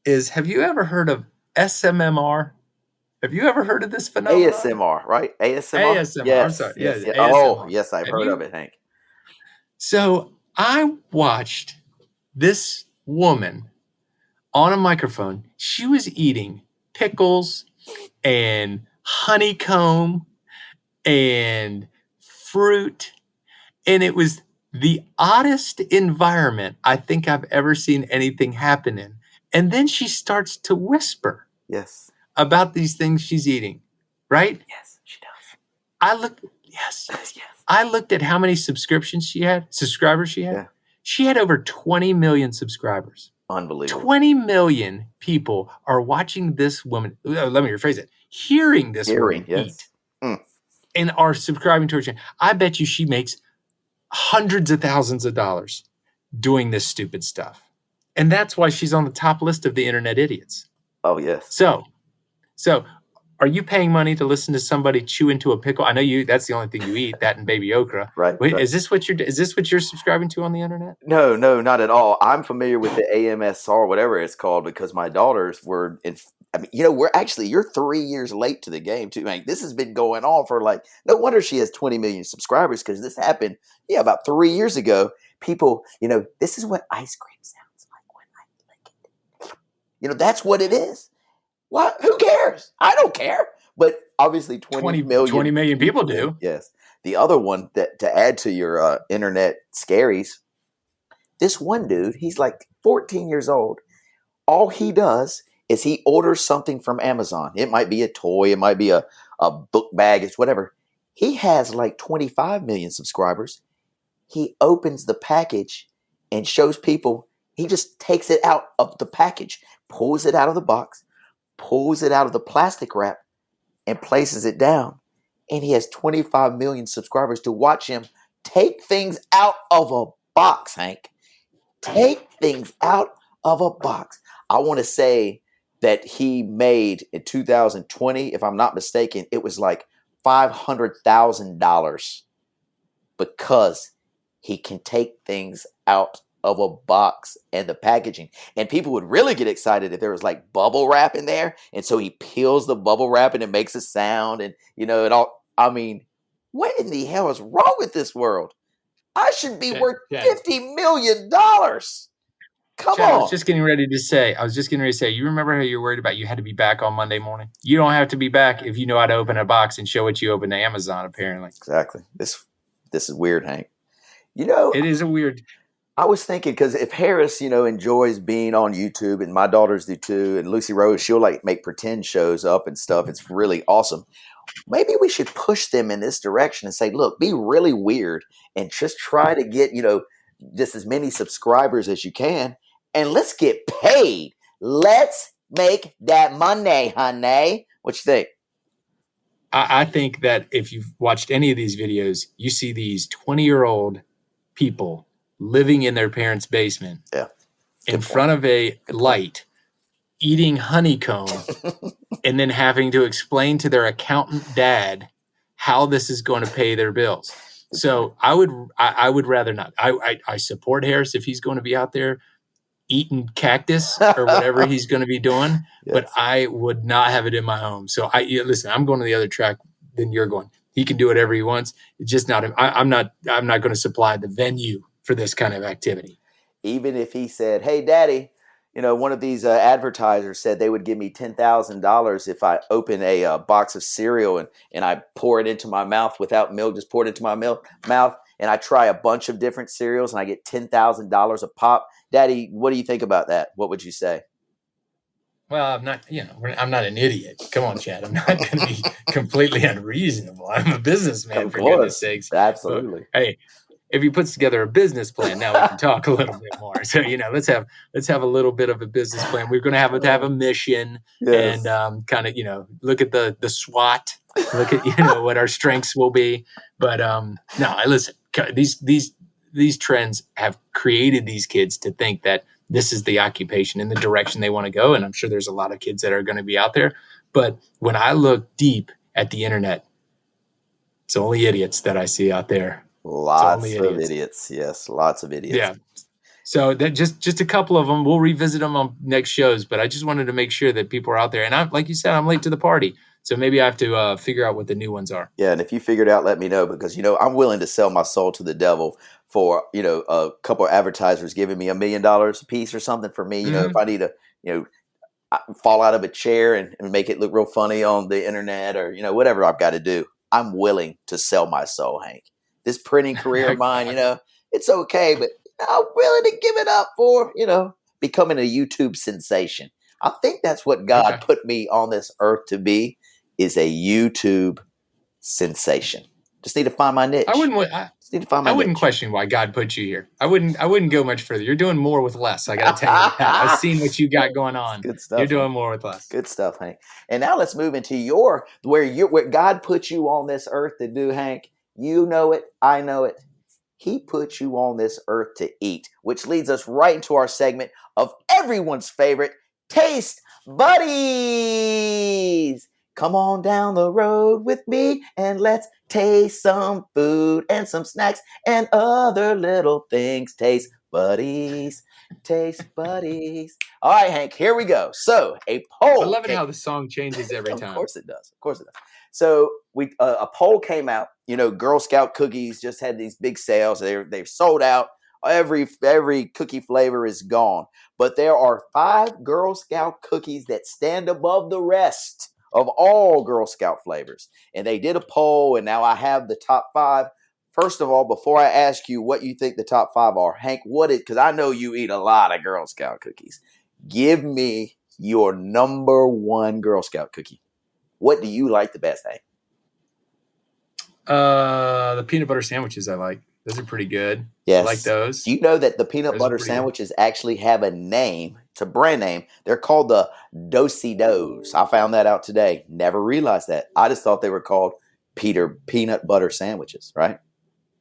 is, have you ever heard of SMMR? Have you ever heard of this phenomenon? ASMR, right? ASMR? ASMR. Yes. I'm sorry. Yes. Yeah, Oh, ASMR. yes, I've heard of it, Hank. So I watched this woman on a microphone. She was eating pickles and honeycomb and fruit. And it was the oddest environment I think I've ever seen anything happen in. And then she starts to whisper. Yes. About these things she's eating, right? Yes, she does. I looked at how many subscribers she had. Yeah. She had over 20 million subscribers. Unbelievable. 20 million people are watching this woman. Let me rephrase it. Hearing this woman eat and are subscribing to her channel. I bet you she makes hundreds of thousands of dollars doing this stupid stuff. And that's why she's on the top list of the internet idiots. Oh, yes. So are you paying money to listen to somebody chew into a pickle? I know that's the only thing you eat, that and baby okra. Right. Wait, right. Is this what you're subscribing to on the internet? No, not at all. I'm familiar with the AMSR, whatever it's called, because my daughters were in. I mean, you're 3 years late to the game too. Like, this has been going on for no wonder she has 20 million subscribers, because this happened, about 3 years ago. People, this is what ice cream sounds like when I lick it. That's what it is. What? Who cares? I don't care. But obviously 20 million people do. Yes. The other one that to add to your internet scaries, this one dude, he's like 14 years old. All he does is he orders something from Amazon. It might be a toy. It might be a book bag. It's whatever. He has like 25 million subscribers. He opens the package and shows people. He just takes it out of the package, pulls it out of the box, pulls it out of the plastic wrap, and places it down. And he has 25 million subscribers to watch him take things out of a box, Hank. Take things out of a box. I want to say that he made in 2020, if I'm not mistaken, it was like $500,000 because he can take things out of a box and the packaging. And people would really get excited if there was like bubble wrap in there. And so he peels the bubble wrap and it makes a sound and, it all. I mean, what in the hell is wrong with this world? I should be worth $50 million. Come Chad, I was on. just getting ready to say, you remember how you were worried about you had to be back on Monday morning? You don't have to be back if you know how to open a box and show what you opened to Amazon, apparently. Exactly. This is weird, Hank. You know, It is a weird. I was thinking because if Harris, enjoys being on YouTube, and my daughters do too, and Lucy Rose, she'll like make pretend shows up and stuff. It's really awesome. Maybe we should push them in this direction and say, look, be really weird and just try to get, just as many subscribers as you can, and let's get paid. Let's make that money, honey. What you think? I think that if you've watched any of these videos, you see these 20-year-old people living in their parents' basement Yeah. in front of a light, eating honeycomb, and then having to explain to their accountant dad how this is going to pay their bills. So I would rather not. I support Harris if he's going to be out there eating cactus or whatever he's going to be doing, but I would not have it in my home. So listen, I'm going to the other track than you're going. He can do whatever he wants. It's just not. I'm not going to supply the venue for this kind of activity. Even if he said, "Hey, Daddy, one of these advertisers said they would give me $10,000 if I open a box of cereal and I pour it into my mouth without milk, just pour it into my mouth, and I try a bunch of different cereals and I get $10,000 a pop." Daddy, what do you think about that? What would you say? Well, I'm not. I'm not an idiot. Come on, Chad. I'm not going to be completely unreasonable. I'm a businessman, for goodness sakes. Absolutely. But, hey, if he puts together a business plan, now we can talk a little bit more. So let's have a little bit of a business plan. We're going to have a mission, and kind of look at the SWOT, look at what our strengths will be. But no, listen. These trends have created these kids to think that this is the occupation and the direction they want to go, and I'm sure there's a lot of kids that are going to be out there. But when I look deep at the internet, it's only idiots that I see out there. Lots of idiots. Yes, lots of idiots. Yeah. So that just a couple of them. We'll revisit them on next shows, but I just wanted to make sure that people are out there. And like you said, I'm late to the party, so maybe I have to figure out what the new ones are. Yeah, and if you figure it out, let me know, because I'm willing to sell my soul to the devil for a couple of advertisers giving me $1 million a piece or something for me. If I need to fall out of a chair and make it look real funny on the internet, or whatever I've got to do, I'm willing to sell my soul, Hank. This printing career of mine, it's okay, but I'm willing to give it up for becoming a YouTube sensation. I think that's what God put me on this earth to be, is a YouTube sensation. Just need to find my niche. I wouldn't question why God put you here. I wouldn't go much further. You're doing more with less. I got to tell you that. I've seen what you got going on. Good stuff. You're doing more with less. Good stuff, Hank. And now let's move into where God put you on this earth to do, Hank. You know it. I know it. He put you on this earth to eat, which leads us right into our segment of everyone's favorite, Taste Buddies. Come on down the road with me and let's taste some food and some snacks and other little things. Taste Buddies. Taste Buddies. All right, Hank, here we go. So a poll. I love it how the song changes every time. Of course it does. So a poll came out. Girl Scout cookies just had these big sales. They've sold out. Every cookie flavor is gone. But there are 5 Girl Scout cookies that stand above the rest of all Girl Scout flavors. And they did a poll, and now I have the top 5. First of all, before I ask you what you think the top 5 are, Hank, because I know you eat a lot of Girl Scout cookies. Give me your number 1 Girl Scout cookie. What do you like the best, Hank? The peanut butter sandwiches I like. Those are pretty good. Yes. I like those. Do you know that the peanut butter sandwiches actually have a name? It's a brand name. They're called the Do-si-dos. I found that out today. Never realized that. I just thought they were called peanut butter sandwiches, right?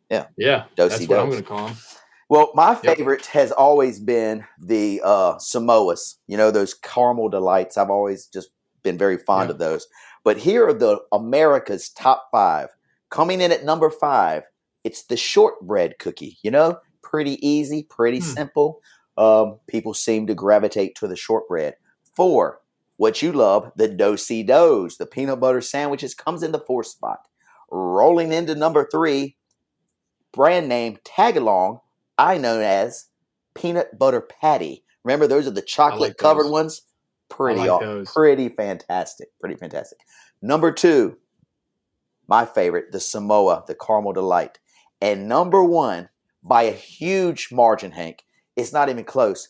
Yeah. Yeah. Do-si-dos. That's what I'm going to call them. Well, my favorite has always been the Samoas. Those caramel delights. I've always just been very fond of those. But here are the America's top 5. Coming in at number 5, it's the shortbread cookie. Pretty easy, pretty simple. People seem to gravitate to the shortbread. 4, what you love, the Do-si-dos. The peanut butter sandwiches comes in the 4th spot. Rolling into number 3, brand name Tagalong, I know as peanut butter patty. Remember, those are the I chocolate like covered those. ones. Pretty, like those. pretty fantastic. Pretty fantastic. Number 2, my favorite, the Samoa, the caramel delight. And number 1, by a huge margin, Hank, it's not even close.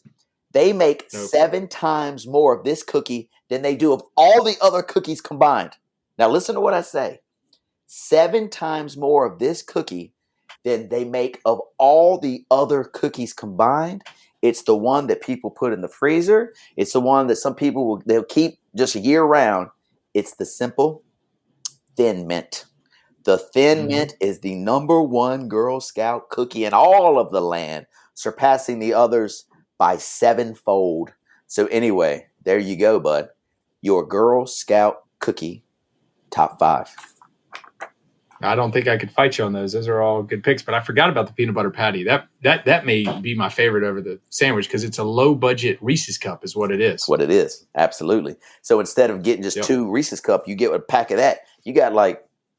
They make Nope. 7 times more of this cookie than they do of all the other cookies combined. Now listen to what I say. 7 times more of this cookie than they make of all the other cookies combined. It's the one that people put in the freezer. It's the one that some people they'll keep just year round. It's the simple Thin Mint. The Thin Mint is the number 1 Girl Scout cookie in all of the land, surpassing the others by 7-fold. So anyway, there you go, bud. Your Girl Scout cookie top 5. I don't think I could fight you on those. Those are all good picks, but I forgot about the peanut butter patty. That may be my favorite over the sandwich because it's a low budget Reese's cup is what it is. What it is. Absolutely. So instead of getting just 2 Reese's cup, you get a pack of that. You got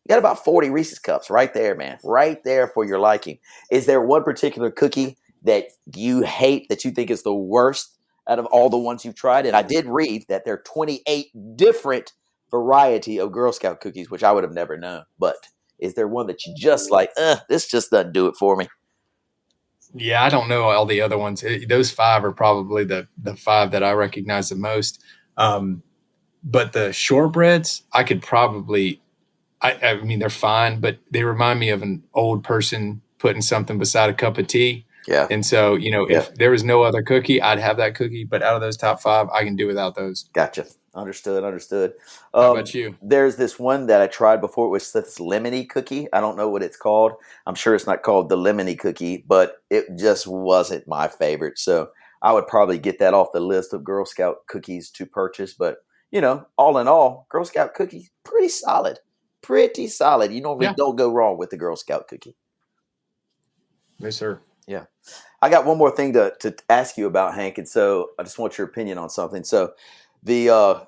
about 40 Reese's cups right there, man. Right there for your liking. Is there one particular cookie that you hate, that you think is the worst out of all the ones you've tried? And I did read that there are 28 different variety of Girl Scout cookies, which I would have never known. But is there one that you just like, this just doesn't do it for me? Yeah, I don't know all the other ones. Those 5 are probably the 5 that I recognize the most. But the shortbreads, I could probably, I mean, they're fine, but they remind me of an old person putting something beside a cup of tea. Yeah. And so, if there was no other cookie, I'd have that cookie. But out of those top 5, I can do without those. Gotcha. Understood. How about you? There's this one that I tried before. It was this lemony cookie. I don't know what it's called. I'm sure it's not called the lemony cookie, but it just wasn't my favorite. So I would probably get that off the list of Girl Scout cookies to purchase. But, all in all, Girl Scout cookies, pretty solid. Pretty solid. You normally don't go wrong with the Girl Scout cookie. Yes, sir. Yeah. I got one more thing to ask you about, Hank. And so I just want your opinion on something. So the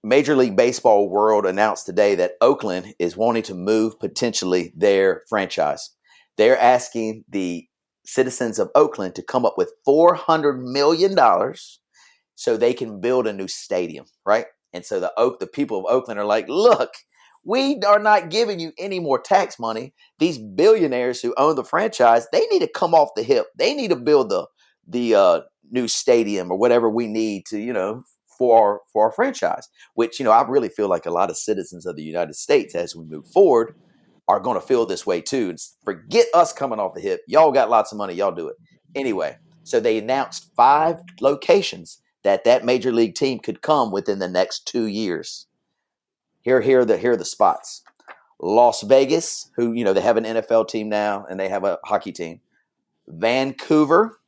Major League Baseball world announced today that Oakland is wanting to move potentially their franchise. They're asking the citizens of Oakland to come up with $400 million so they can build a new stadium, right? And so the people of Oakland are like, look, we are not giving you any more tax money. These billionaires who own the franchise, they need to come off the hip. They need to build the new stadium or whatever we need to, for our franchise, which, I really feel like a lot of citizens of the United States, as we move forward, are going to feel this way too. And forget us coming off the hip. Y'all got lots of money. Y'all do it. Anyway, so they announced 5 locations that major league team could come within the next 2 years. Here are the spots. Las Vegas, who, they have an NFL team now and they have a hockey team. Vancouver,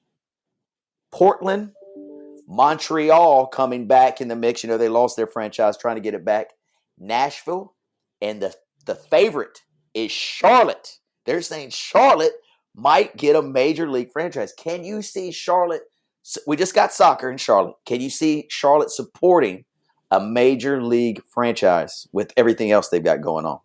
Portland, Montreal coming back in the mix. They lost their franchise, trying to get it back. Nashville, and the favorite is Charlotte. They're saying Charlotte might get a major league franchise. Can you see Charlotte? We just got soccer in Charlotte. Can you see Charlotte supporting a major league franchise with everything else they've got going on?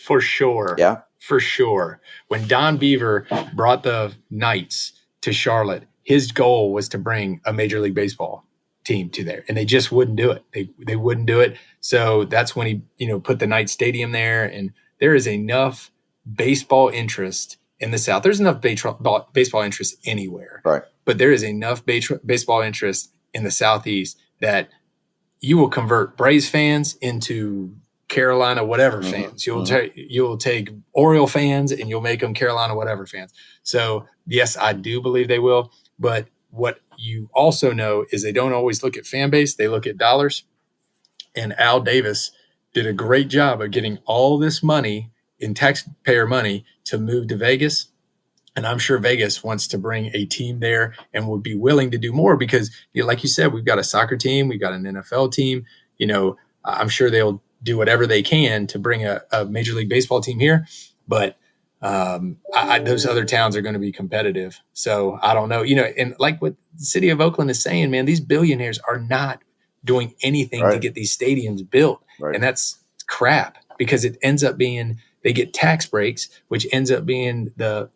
For sure. Yeah. For sure. When Don Beaver brought the Knights to Charlotte, his goal was to bring a Major League Baseball team to there, and they just wouldn't do it. They wouldn't do it. So that's when he, put the Knights Stadium there, and there is enough baseball interest in the South. There's enough baseball interest anywhere, right? But there is enough baseball interest in the Southeast that you will convert Braves fans into Carolina whatever fans. You'll take Oriole fans and you'll make them Carolina whatever fans. So yes, I do believe they will. But what you also know is they don't always look at fan base; they look at dollars. And Al Davis did a great job of getting all this money in taxpayer money to move to Vegas. And I'm sure Vegas wants to bring a team there and would be willing to do more because, like you said, we've got a soccer team, we've got an NFL team. I'm sure they'll do whatever they can to bring a Major League Baseball team here. But those other towns are going to be competitive. So I don't know, and like what the city of Oakland is saying, man, these billionaires are not doing anything to get these stadiums built. Right. And that's crap because it ends up being they get tax breaks, which ends up being the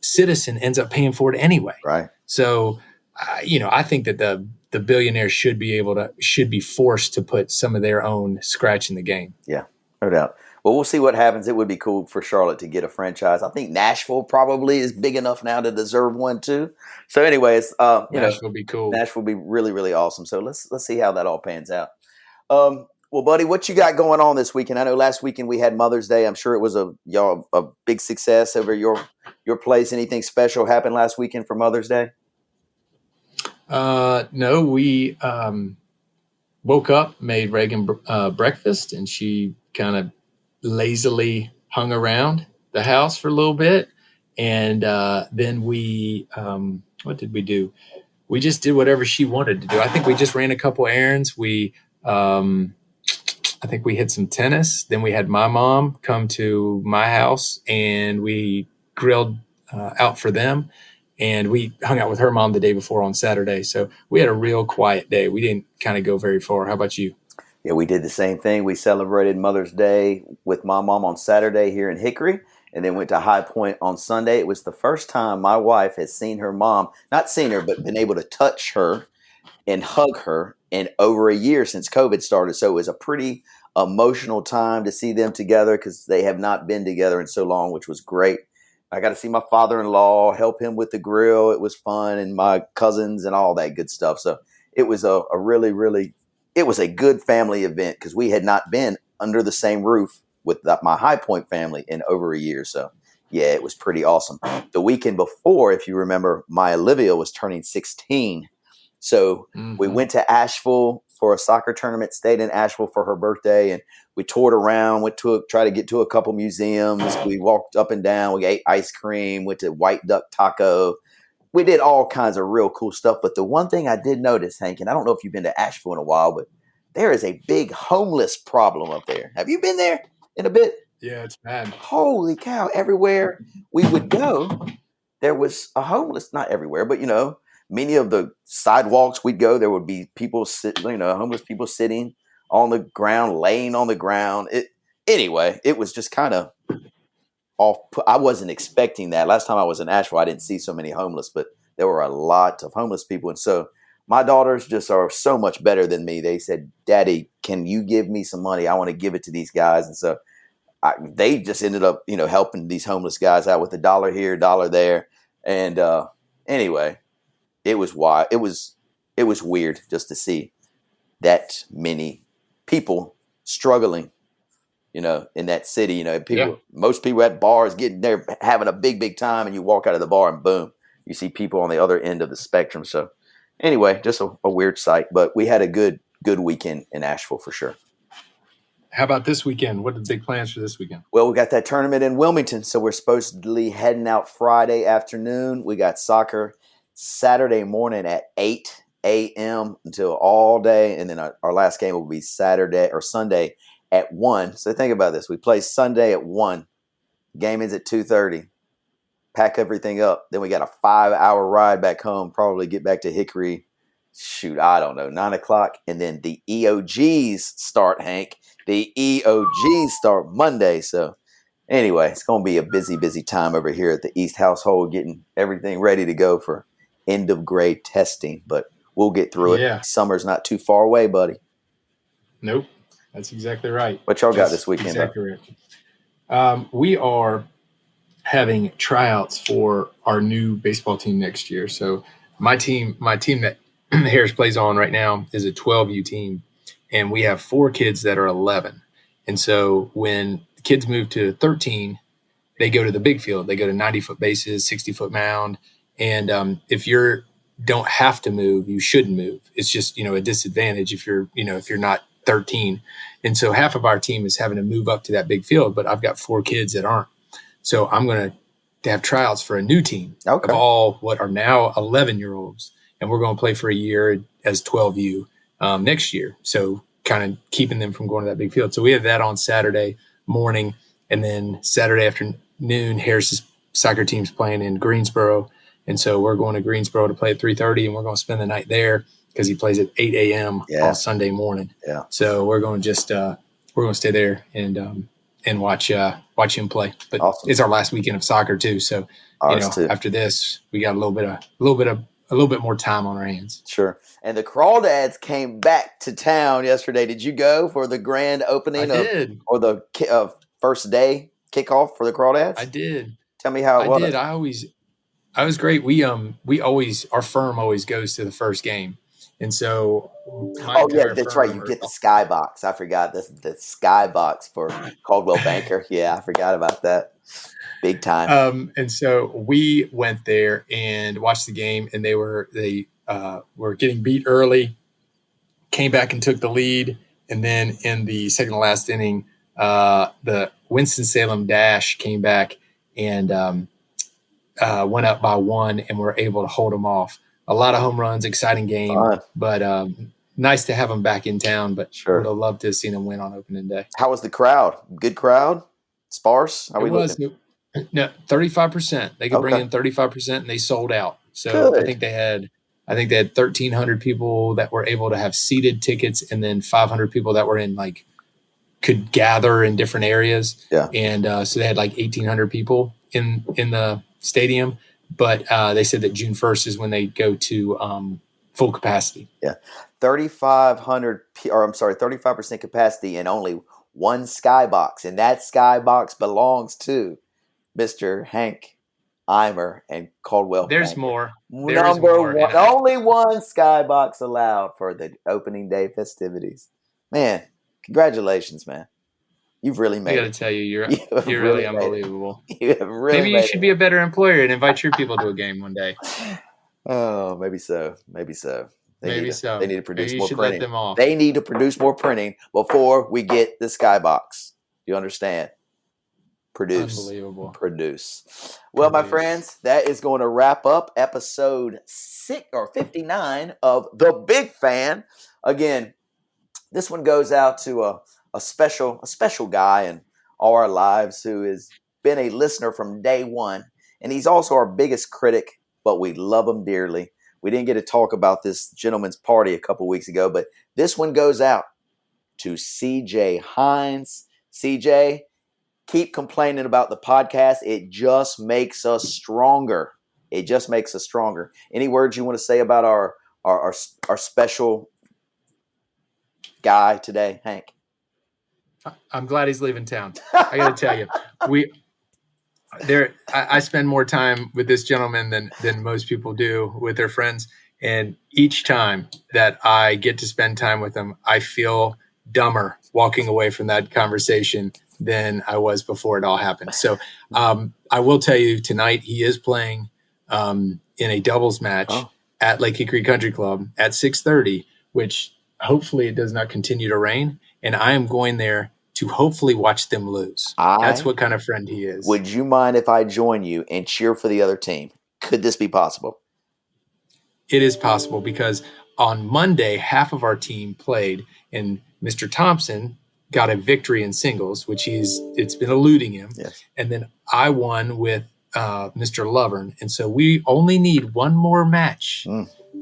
citizen ends up paying for it anyway. Right. So I think that the billionaires should be forced to put some of their own scratch in the game. Yeah, no doubt. Well, we'll see what happens. It would be cool for Charlotte to get a franchise. I think Nashville probably is big enough now to deserve one too. So, anyways, Nashville would be cool. Nashville would be really, really awesome. So let's see how that all pans out. Well, buddy, what you got going on this weekend? I know last weekend we had Mother's Day. I'm sure it was a big success over your place. Anything special happened last weekend for Mother's Day? No, we woke up, made Reagan breakfast, and she kind of lazily hung around the house for a little bit. And then we, what did we do? We just did whatever she wanted to do. I think we just ran a couple errands. I think we hit some tennis. Then we had my mom come to my house and we grilled out for them. And we hung out with her mom the day before on Saturday. So we had a real quiet day. We didn't kind of go very far. How about you? Yeah, we did the same thing. We celebrated Mother's Day with my mom on Saturday here in Hickory, and then went to High Point on Sunday. It was the first time my wife has seen her mom, not seen her, but been able to touch her and hug her in over a year since COVID started. So it was a pretty emotional time to see them together because they have not been together in so long, which was great. I got to see my father-in-law, help him with the grill. It was fun, and my cousins and all that good stuff. So it was a really, really, it was a good family event because we had not been under the same roof with my High Point family in over a year. So yeah, it was pretty awesome. The weekend before, if you remember, my Olivia was turning 16. So we went to Asheville for a soccer tournament, stayed in Asheville for her birthday, and we toured around, tried to get to a couple museums. We walked up and down. We ate ice cream, went to White Duck Taco. We did all kinds of real cool stuff. But the one thing I did notice, Hank, and I don't know if you've been to Asheville in a while, but there is a big homeless problem up there. Have you been there in a bit? Yeah, it's bad. Holy cow. Everywhere we would go, there was a homeless, not everywhere, but, many of the sidewalks we'd go, there would be people homeless people sitting on the ground, laying on the ground. Anyway, it was just kind of off. I wasn't expecting that. Last time I was in Asheville, I didn't see so many homeless, but there were a lot of homeless people. And so my daughters just are so much better than me. They said, "Daddy, can you give me some money? I want to give it to these guys." And so they just ended up, helping these homeless guys out with $1 here, $1 there. And anyway, it was wild. It was weird just to see that many people struggling, in that city. Most people at bars getting there having a big, big time, and you walk out of the bar and boom, you see people on the other end of the spectrum. So anyway, just a weird sight, but we had a good weekend in Asheville for sure. How about this weekend? What are the big plans for this weekend? Well, we got that tournament in Wilmington, so we're supposedly heading out Friday afternoon. We got soccer Saturday morning at 8 a.m. until all day, and then our last game will be Saturday or Sunday at 1. So think about this. We play Sunday at 1. Game ends at 2:30. Pack everything up. Then we got a 5-hour ride back home, probably get back to Hickory, I don't know, 9 o'clock. And then the EOGs start, Hank. The EOGs start Monday. So anyway, it's going to be a busy, busy time over here at the East household, getting everything ready to go for end of grade testing. But we'll get through it. Yeah. Summer's not too far away, buddy. Nope. That's exactly right. What y'all got this weekend? Exactly right. We are having tryouts for our new baseball team next year. So my team that Harris plays on right now is a 12U team, and we have 4 kids that are 11. And so when the kids move to 13, they go to the big field. They go to 90-foot bases, 60-foot mound. And if you don't have to move, you shouldn't move. It's just, a disadvantage if you're not 13. And so half of our team is having to move up to that big field, but I've got 4 kids that aren't. So I'm going to have tryouts for a new team of all what are now 11-year-olds. And we're going to play for a year as 12U next year. So kind of keeping them from going to that big field. So we have that on Saturday morning. And then Saturday afternoon, Harris's soccer team's playing in Greensboro. And so we're going to Greensboro to play at 3:30, and we're going to spend the night there because he plays at 8 a.m. on Sunday morning. Yeah. So we're going to stay there and watch him play. But It's our last weekend of soccer too. So after this, we got a little bit of little bit more time on our hands. Sure. And the Crawdads came back to town yesterday. Did you go for the grand opening or the first day kickoff for the Crawdads? I did. Tell me how it was. I was great. We always, our firm always goes to the first game. And so that's right. You get the skybox. I forgot the skybox for Caldwell Banker. Yeah, I forgot about that. Big time. And so we went there and watched the game, and they were getting beat early, came back and took the lead. And then in the second to last inning, the Winston-Salem Dash came back and went up by 1 and were able to hold them off. A lot of home runs, exciting game, but nice to have them back in town. But sure, would have loved to have seen them win on opening day. How was the crowd? Good crowd? Sparse? It was. No, 35%. They could bring in 35%, and they sold out. So good. I think they had 1,300 people that were able to have seated tickets, and then 500 people that were in could gather in different areas. Yeah. And so they had 1,800 people in the stadium. But they said that June 1st is when they go to full capacity. Yeah, 35% capacity and only one skybox, and that skybox belongs to Mr. Hank Eimer and Caldwell. There's more. Number one, only one skybox allowed for the opening day festivities. Man, congratulations, man. You've really made it. I got to tell you, you're really unbelievable. You have really Maybe you should be a better employer and invite your people to a game one day. Oh, maybe so. Maybe so. They need to produce more printing. Let them off. They need to produce more printing before we get the skybox. You understand? Unbelievable. Produce. Well, my friends, that is going to wrap up episode 59 of The Big Fan. Again, this one goes out to a special guy in all our lives who has been a listener from day one. And he's also our biggest critic, but we love him dearly. We didn't get to talk about this gentleman's party a couple weeks ago, but this one goes out to CJ Hines. CJ, keep complaining about the podcast. It just makes us stronger. It just makes us stronger. Any words you want to say about our special guy today, Hank? I'm glad he's leaving town. I got to tell you, I spend more time with this gentleman than most people do with their friends. And each time that I get to spend time with him, I feel dumber walking away from that conversation than I was before it all happened. So I will tell you tonight, he is playing in a doubles match at Lake Hickory Country Club at 6:30, which hopefully it does not continue to rain. And I am going there to hopefully watch them lose. That's what kind of friend he is. Would you mind if I join you and cheer for the other team? Could this be possible? It is possible because on Monday, half of our team played, and Mr. Thompson got a victory in singles, which it's been eluding him. Yes. And then I won with Mr. Lovern. And so we only need one more match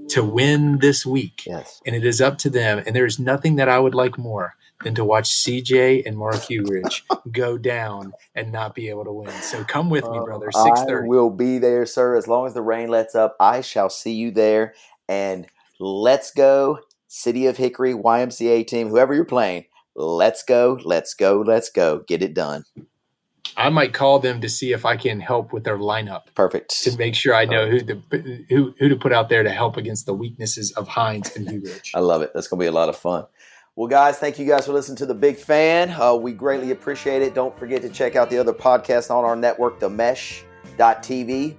to win this week. Yes. And it is up to them. And there's nothing that I would like more than to watch CJ and Mark Ugrich go down and not be able to win. So come with me, brother. 6:30. I will be there, sir. As long as the rain lets up, I shall see you there. And let's go, City of Hickory YMCA team, whoever you're playing. Let's go, let's go, let's go. Get it done. I might call them to see if I can help with their lineup. Perfect. To make sure I know who to put out there to help against the weaknesses of Hines and Ugrich. I love it. That's going to be a lot of fun. Well, guys, thank you guys for listening to The Big Fan. We greatly appreciate it. Don't forget to check out the other podcasts on our network, themesh.tv.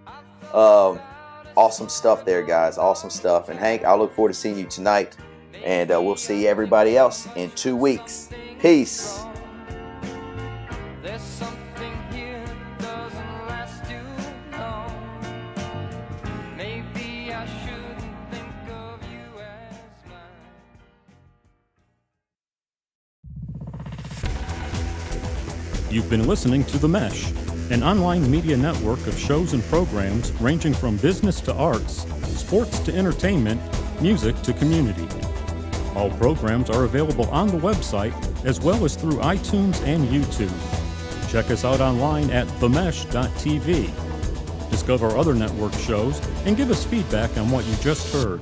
Awesome stuff there, guys. Awesome stuff. And Hank, I look forward to seeing you tonight. And we'll see everybody else in 2 weeks. Peace. You've been listening to The Mesh, an online media network of shows and programs ranging from business to arts, sports to entertainment, music to community. All programs are available on the website as well as through iTunes and YouTube. Check us out online at themesh.tv. Discover other network shows and give us feedback on what you just heard.